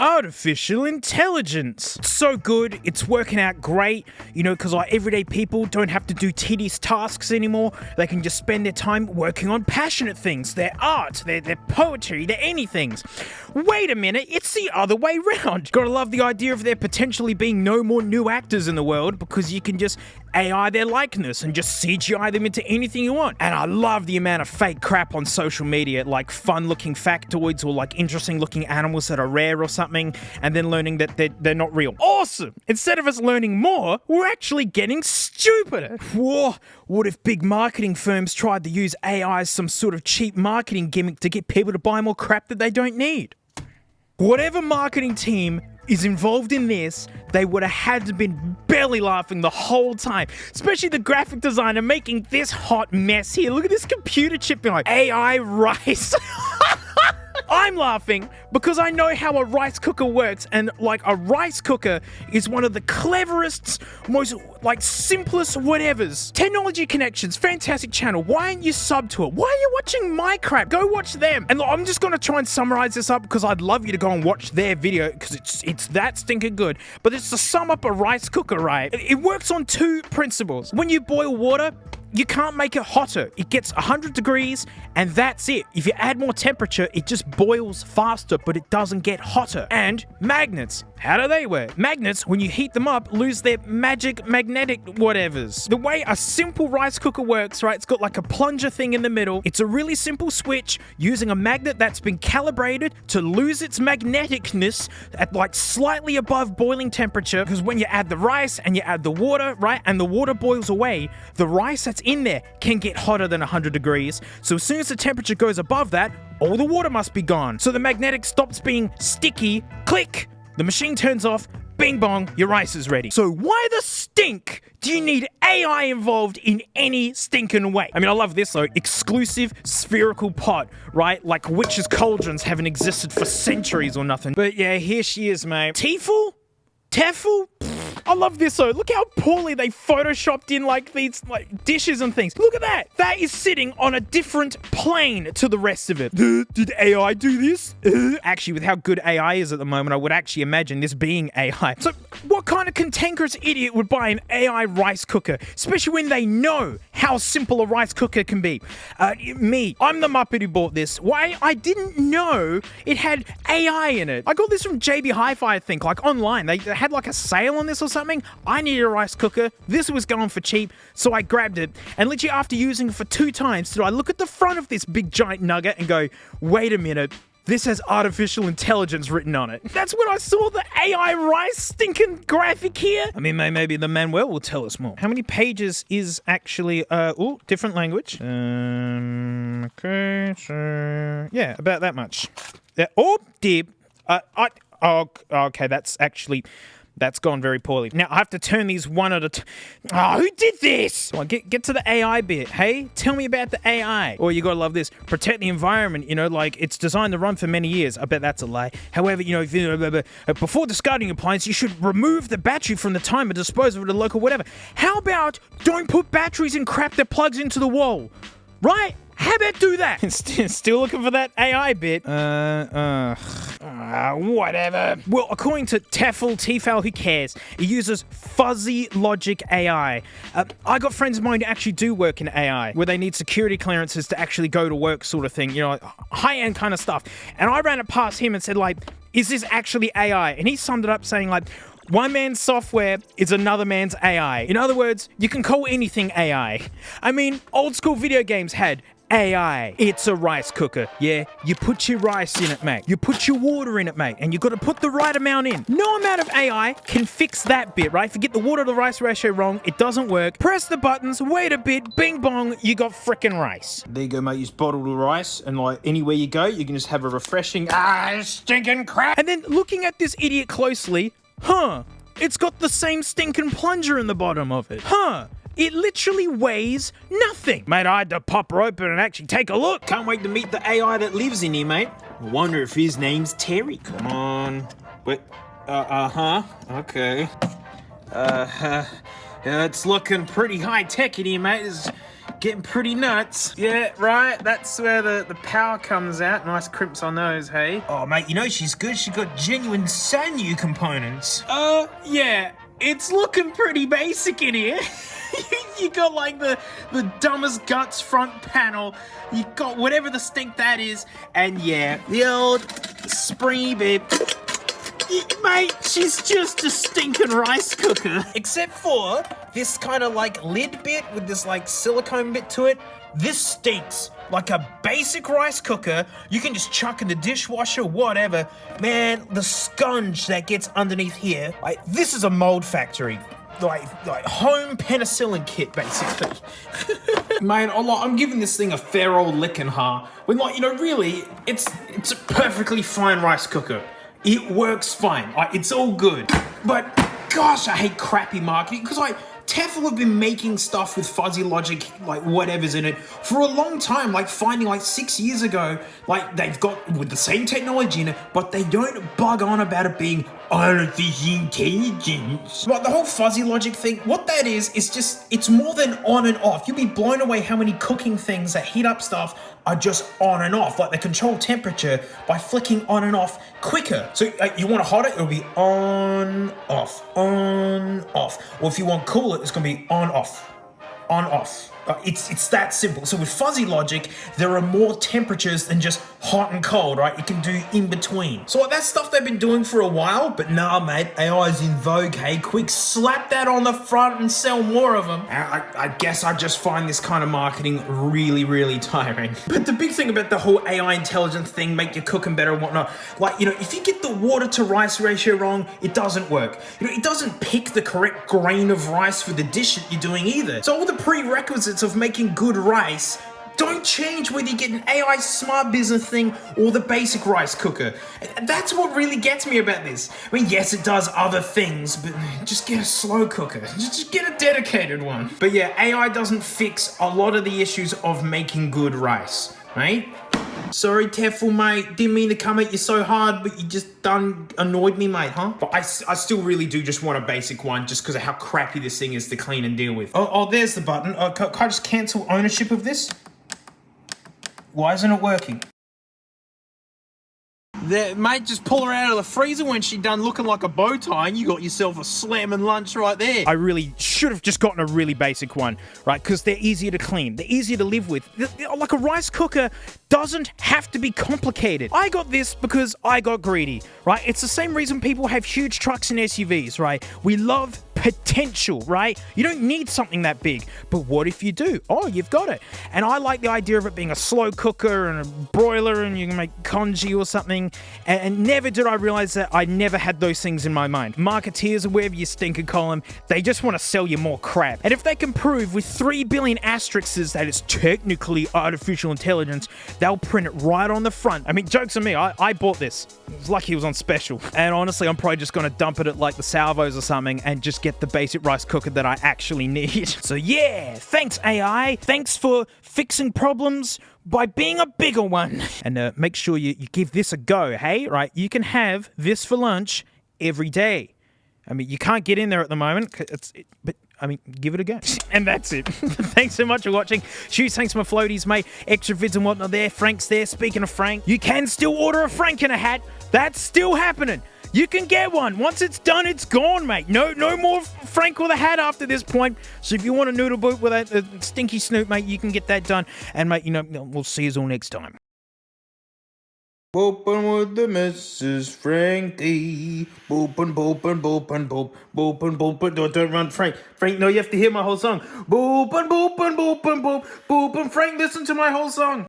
Artificial intelligence. It's so good, it's working out great, you know, because our everyday people don't have to do tedious tasks anymore. They can just spend their time working on passionate things, their art, their poetry, their anythings. Wait a minute, it's the other way round. Gotta love the idea of there potentially being no more new actors in the world because you can just AI their likeness and just CGI them into anything you want. And I love the amount of fake crap on social media, like fun-looking factoids or like interesting-looking animals that are rare or something, and then learning that they're not real. Awesome! Instead of us learning more, we're actually getting stupider. Whoa, what if big marketing firms tried to use AI as some sort of cheap marketing gimmick to get people to buy more crap that they don't need? Whatever marketing team is involved in this, they would have had to been belly laughing the whole time. Especially the graphic designer making this hot mess here. Look at this computer chip being like, AI rice. I'm laughing because I know how a rice cooker works, and like a rice cooker is one of the cleverest, most like simplest whatevers. Technology Connections, fantastic channel. Why aren't you sub to it? Why are you watching my crap? Go watch them. And look, I'm just gonna try and summarize this up because I'd love you to go and watch their video because it's that stinking good. But it's to sum up a rice cooker, right? It works on two principles. When you boil water, you can't make it hotter. It gets 100 degrees and that's it. If you add more temperature, it just boils faster, but it doesn't get hotter. And magnets. How do they work? Magnets, when you heat them up, lose their magic magnetic whatevers. The way a simple rice cooker works, right, it's got like a plunger thing in the middle. It's a really simple switch using a magnet that's been calibrated to lose its magneticness at like slightly above boiling temperature, because when you add the rice and you add the water, right, and the water boils away, the rice that's in there can get hotter than 100 degrees. So as soon as the temperature goes above that, all the water must be gone. So the magnetic stops being sticky, click, the machine turns off, bing bong, your rice is ready. So why the stink do you need AI involved in any stinking way? I mean, I love this though. Exclusive spherical pot, right? Like witches' cauldrons haven't existed for centuries or nothing. But yeah, here she is, mate. Tefal? Tefal? I love this though. Look how poorly they photoshopped in like these like dishes and things. Look at that. That is sitting on a different plane to the rest of it. Did AI do this? Actually, with how good AI is at the moment, I would actually imagine this being AI. So what kind of cantankerous idiot would buy an AI rice cooker? Especially when they know how simple a rice cooker can be. Me. I'm the Muppet who bought this. Why? I didn't know it had AI in it. I got this from JB Hi-Fi, I think, like online. They had like a sale on this or something. I needed a rice cooker. This was going for cheap, so I grabbed it. And literally after using it for 2 times, did I look at the front of this big giant nugget and go, wait a minute, this has artificial intelligence written on it. That's when I saw the AI rice stinking graphic here. I mean, maybe the Manuel will tell us more. How many pages is actually, different language. Okay, so, yeah, about that much. Oh, dear. Okay, that's gone very poorly. Now, I have to turn these one at a time. Oh, who did this? Come on, get to the AI bit. Hey, tell me about the AI. Or you gotta love this. Protect the environment, you know, like it's designed to run for many years. I bet that's a lie. However, you know, before discarding your appliance, you should remove the battery from the timer, dispose of it at a local whatever. How about don't put batteries in crap that plugs into the wall? Right? How about do that? Still looking for that AI bit. Whatever. Well, according to Tefal, who cares? It uses fuzzy logic AI. I got friends of mine who actually do work in AI, where they need security clearances to actually go to work sort of thing, you know, high-end kind of stuff. And I ran it past him and said, like, is this actually AI? And he summed it up saying, like, one man's software is another man's AI. In other words, you can call anything AI. I mean, old school video games had AI. It's a rice cooker. Yeah, you put your rice in it, mate. You put your water in it, mate. And you got to put the right amount in. No amount of AI can fix that bit, right? If you get the water to rice ratio wrong, it doesn't work. Press the buttons, wait a bit, bing bong, you got frickin' rice. There you go, mate. You just bottle the rice, and like anywhere you go, you can just have a refreshing, stinking crap. And then looking at this idiot closely, it's got the same stinking plunger in the bottom of it. It literally weighs nothing. Mate, I had to pop her open and actually take a look. Can't wait to meet the AI that lives in here, mate. I wonder if his name's Terry. Come on. Wait. Okay. It's looking pretty high-tech in here, mate. There's getting pretty nuts. Yeah, right, that's where the power comes out. Nice crimps on those, hey? Oh, mate, you know she's good. She got genuine Sanyu components. Yeah, it's looking pretty basic in here. You got like the dumbest guts front panel. You got whatever the stink that is. And yeah, the old springy bit. Mate, she's just a stinking rice cooker. Except for this kind of like lid bit with this like silicone bit to it. This stinks. Like a basic rice cooker, you can just chuck in the dishwasher, whatever. Man, the sponge that gets underneath here, like this is a mold factory. Like home penicillin kit, basically. Man, I'm giving this thing a fair old lick and ha. When like, you know, really, it's a perfectly fine rice cooker. It works fine. Like, it's all good. But gosh, I hate crappy marketing because like Tefl have been making stuff with fuzzy logic, like whatever's in it, for a long time. Like finding like 6 years ago, like they've got with the same technology in it, but they don't bug on about it being artificial intelligence. But the whole fuzzy logic thing, what that is just, it's more than on and off. You'll be blown away how many cooking things that heat up stuff are just on and off. Like they control temperature by flicking on and off quicker. So you want to hot it, it'll be on, off, on, off. Or if you want cool it, it's going to be on, off, on, off. It's that simple. So with fuzzy logic, there are more temperatures than just hot and cold, right? You can do in between. So that's stuff they've been doing for a while, but nah, mate, AI is in vogue, hey? Quick, slap that on the front and sell more of them. I guess I just find this kind of marketing really, really tiring. But the big thing about the whole AI intelligence thing, make your cooking better and whatnot, like, you know, if you get the water to rice ratio wrong, it doesn't work. You know, it doesn't pick the correct grain of rice for the dish that you're doing either. So all the prerequisites of making good rice don't change whether you get an AI smart business thing or the basic rice cooker. And that's what really gets me about this. I mean, yes, it does other things, but just get a slow cooker. Just get a dedicated one. But yeah, AI doesn't fix a lot of the issues of making good rice, right? Sorry, Tefl, mate. Didn't mean to come at you so hard, but you just done annoyed me, mate, huh? But I still really do just want a basic one just because of how crappy this thing is to clean and deal with. Oh, there's the button. Can I just cancel ownership of this? Why isn't it working? There, mate, just pull her out of the freezer when she done looking like a bow tie and you got yourself a slamming lunch right there. I really should have just gotten a really basic one, right? Because they're easier to clean. They're easier to live with. Like a rice cooker doesn't have to be complicated. I got this because I got greedy, right? It's the same reason people have huge trucks and SUVs, right? We love potential, right? You don't need something that big, but what if you do? Oh, you've got it. And I like the idea of it being a slow cooker and a broiler and you can make congee or something. And never did I realize that I never had those things in my mind. Marketeers or wherever you stinker call them, they just want to sell you more crap. And if they can prove with 3 billion asterisks that it's technically artificial intelligence, they'll print it right on the front. I mean, jokes on me, I bought this. It was lucky it was on special. And honestly, I'm probably just going to dump it at like the Salvos or something and just get the basic rice cooker that I actually need. So yeah, thanks AI. Thanks for fixing problems by being a bigger one. And make sure you give this a go, hey? Right, you can have this for lunch every day. I mean, you can't get in there at the moment, but I mean, give it a go. And that's it. Thanks so much for watching. Huge thanks to my floaties, mate. Extra vids and whatnot there. Frank's there. Speaking of Frank, you can still order a Frank in a hat. That's still happening. You can get one. Once it's done, it's gone, mate. No more Frank with a hat after this point. So if you want a noodle boot with a stinky snoot, mate, you can get that done. And, mate, you know, we'll see you all next time. Boopin' with the Mrs. Frankie. Boopin', boopin', boopin', boop, boopin', boopin'. Don't run, Frank. Frank, no, you have to hear my whole song. Boopin', boopin', boopin', boop, boopin', Frank, listen to my whole song.